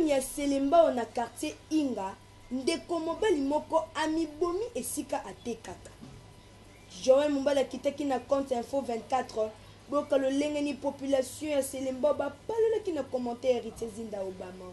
commune ya Selembao na quartier Inga, ndeko mobali moko amibomi esika atekaka. Joël Mumbala kitaki na compte info 24, boka lo lengeni population ya Selembao ba palola ki na commentaire héritier Zinda Obama.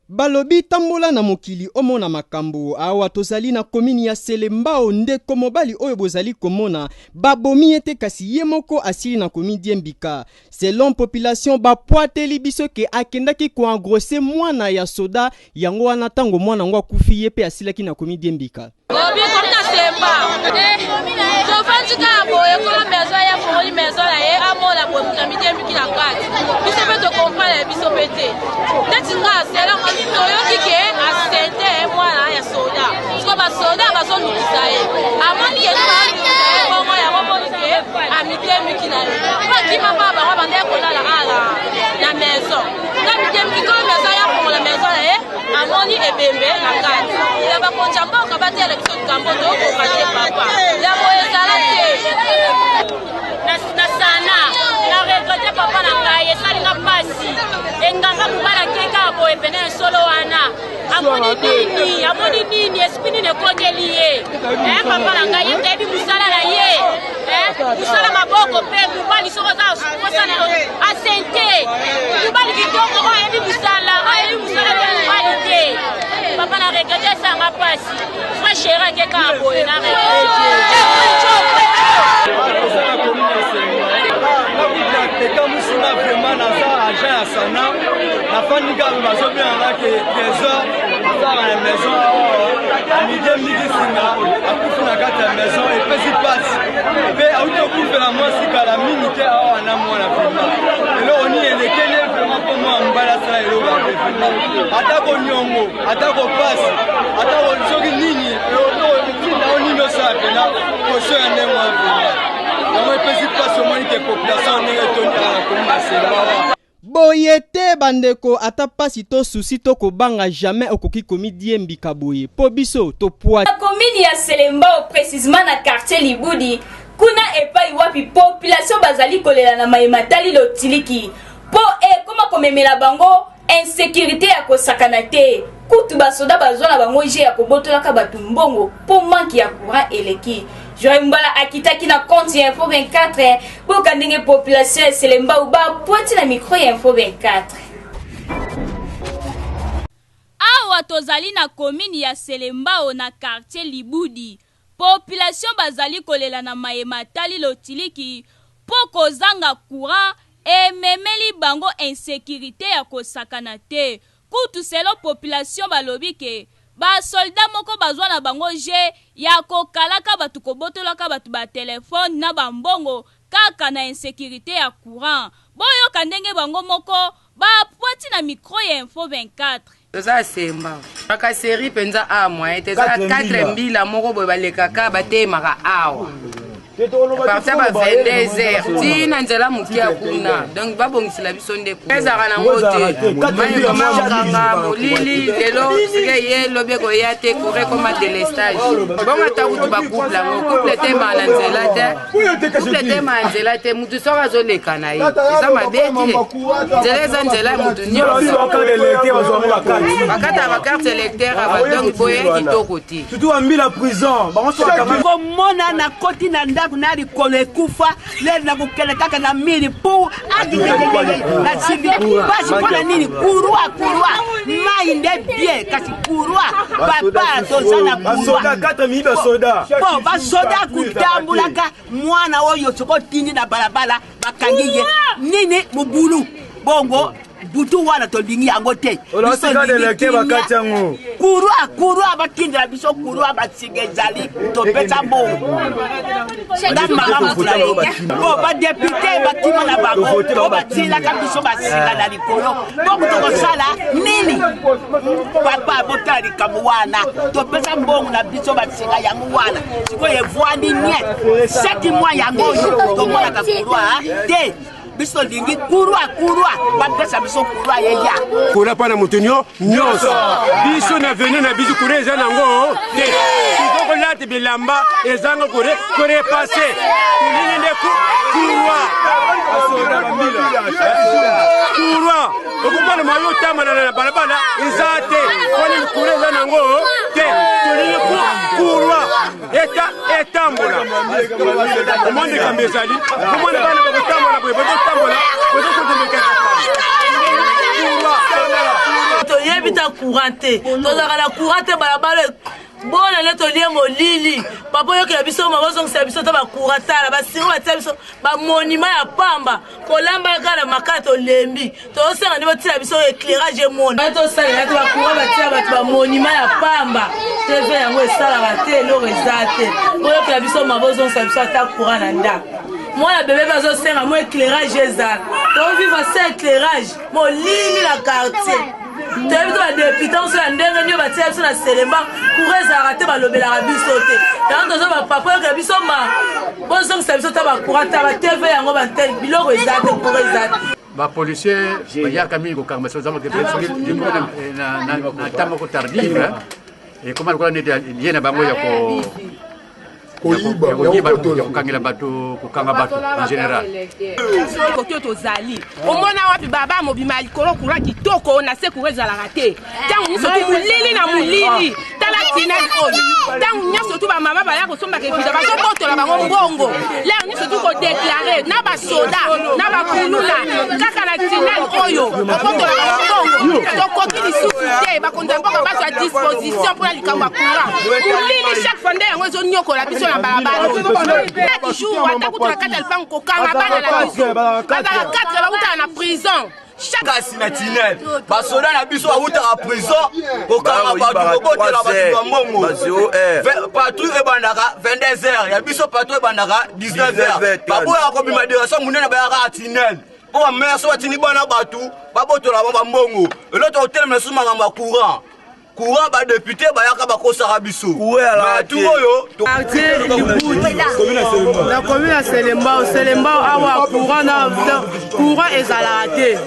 Balobi tambola na mokili omona makambo awa tozali na komini ya Selembao ndeko mobali oyo bozali komona babomi ete kasi ye moko asili na komini Diembika. Selon population bapoateli biso ke akendaki ko engrosser mwana ya soda yango wana tango mwana ngo akufi ye pe asilaki na komini Diembika. Obi komina semba. So fanti ka boye ko maison ya fori maison la e amola bo komini Diembiki na kati. Biso pe to comprendre biso pete. Tetinga sela ngami toyo kike asente mwana ya soda. So ba soda ba so lukisa e. Amoni ye ba bongo ya bomoni ke amite Diembiki na e. Ba kima baba ba bande ko la ala na maison. Na Diembiki ko maison ya pour la maison la e amoni ebembe na kati. Ya ba konjamba ka ba tele biso kambo do ko pate papa. Ya moeza la te. Na sana na regrette papa na ngai esali na pasi enganga kubala keka boye pene solo wana amoni nini espini ne kodeliye papa na ngai yebi musala na ye musala maboko pe kubali soko za kosana asente kubali kitoko yebi musala te kubali te papa na regrette sanga pasi frère chéri keka boye na regrette Musina vraiment naza agent ya sana na fanika bazo bien là que trésor ça la maison amide midi singa akufuna kata ya maison et pesi passe pe auto kufela moi sikala minute awa na mwana vraiment elo oni elekele vraiment pour moi mbala ça elo ba vraiment atako nyongo atako passe atako soki nini elo kinda oni no sa pena ko so ene moi vraiment. Boyete bandeko ata pasi to susi to kobanga jamais okoki komi Diembika boye po biso to poa komini ya Selembao précisément na quartier Libudi kuna epai wapi population bazali kolela na mayematali lotiliki po koma komemela bango insécurité ya kosakana te kutu basoda bazona bango je ya kobotolaka batu mbongo po manki ya courant eleki. Joël Mumbala akitaki na compte ya info 24 boka ndenge population ya Selembao ba poati na micro ya info 24. Awa tozali na komini ya Selembao na quartier Libudi. Population bazali kolela na mayematali lotiliki poko zanga courant e memeli bango insécurité ya kosakana te. Kutu selo population balobike ba soldat moko bazwa na bango je ya kokalaka batu kobotolaka batu ba telefone na bambongo kaka na insécurité ya courant. Boyo kandenge bango moko ba poati na micro ya info 24. Toza semba maka série penza amwa teza 4 mbila moko boye balekaka batemaka awa partir ba 22h tina nzela mukia kuna donc babongisela biso ndeko ezaka na ngote mayi kama molili lelo sike ye lobeko ya te kore koma de l'estage bonga takutu ba couple ngo couple te ma na nzela te couple te ma nzela te mutu soka zoleka na ye eza mabeti nzela nzela mutu nyonso bakata ba carte électeur aba donc boye kitoko ti surtout ambila prison bango ko mona na koti na kunari kole kufa le na kukele kaka na miri pou adi na sibi basi pona nini kurua mai nde bien kasi kurua papa tozana kurua 4000 soda po ba soda kutambulaka mwana oyo soko tindi na balabala bakangiye nini mubulu bongo butu wana tolbingi yango te olosika de leke bakati yango kurua bakindira biso kurua basigezali topeta mbongo bo ba député batima na bango to batila ka biso basinga na likolo bongo tokosala nini papa botali kamwana topeta mbongo na biso basinga yango wana siko evwandi nye 7 mois yango tomona ka kurua te biso lingi kurua bapesa biso kurua yeya kura pana mutunyo nyonso biso na venu na biso kure eza nango te kiko lati bilamba ezanga kure passe nini nde kurua kurua mobali mayo tamana na balabala ezate koni kureza nango te tolini kurwa etambula monde kambezali kumwana bana bakutambola bwe bakutambola toyebita courante tozalaka na courante balabala bona le tolie molili papa yokela biso mabozongisa biso ta bakuratala basingo batia biso bamonima ya pamba kolamba kaka makala tolembi tosenga nde botia biso éclairage emona tosalela te bakura batia bato bamonima ya pamba tv yango esalaka te eloko eza te oyokela biso mabozongisa biso ata courant na ndako mwana bebe bazosenga mo éclairage ezala tovivre sa éclairage molili na quartier toyebi to badepute oso ya ndenge nio batia biso na selemba courant ezalaka te balobelaka biso te yango tozo bapapa oyokela biso bozongisa biso ta bacourant ta batv yango bantele biloko eza te courant eza te bapolisier bayaka mingi kokanga baso zama na ntango moko tardive ekoma lokola neti ye na bango ya kokangela bato kokanga bato en général koto tozali omona wapi baba mobima likolo kura kitoko na se kura ezalaka te ntango nyonso tu molili na molili tala tinali oyo ntango nyonso tu bamama baya kosombaka evida bazobotola bango mbongo lere nyonso tu kodeklare na basoda na bakulula kaka na tinali oyo obotola bango mbongo tokoki lisusu te bakonza mboka bazwa disposition mpona likambo ya kura molili chaque fois nde yango ezonyokola biso na balabala chaque jour ata kutala kati ya lipango kokanga bana na biso bazala 4 bakutala na prison kasi na tinel basoda na biso bawutaka prison kokanga bato kobotela bato bambongo patrouille ebandaka 22h ya biso patrouille ebandaka 19h baboyaka kobima direction munene bayaka ya tinel mpo bamere so batindi bana bato babotola ba bambongo elo tokotelemela so makambo ya courant courant badepute bayaka bakosaka biso tu oyo na commune ya selembao awa courant ezalaka te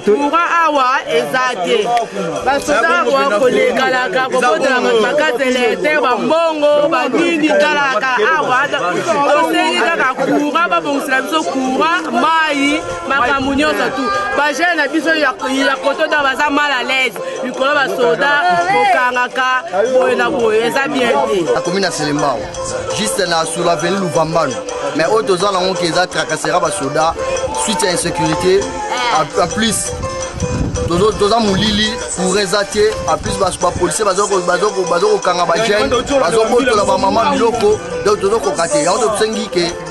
courant awa eza te basoda awa kolekalaka kobotelaka bakatelete bambongo banini talaka awa osengi kaka courant babongisela biso courant mai makambo nyonso tu bagene na biso ya kotoda baza mal à l'aise likolo basoda kokangaka boye na boye eza bien te la commune ya selembao juste na sur l'avenue Louvambano mais oyo toza nango ke eza tracasera basoda suite ya insécurité en plus toza molili courant eza te en plus bapolisier bazokokanga bagene bazobotola bamama biloko donc tozokoka te yango tosengi ke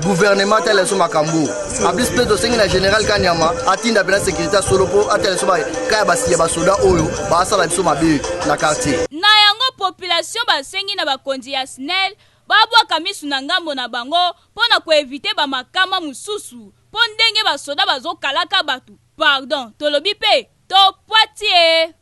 gouvernement tel so makambo en plus pe tosengi na général Kanyama atinda pena sécurité solo po atel so kaya basiya basoda oyo basala biso mabe na quartier na yango population basengi na bakonzi ya SNEL babwaka misu na ngambo na bango mpona koevite bamakama mosusu mpo ndenge basoda bazokalaka bato pardon tolobi mpe topwatie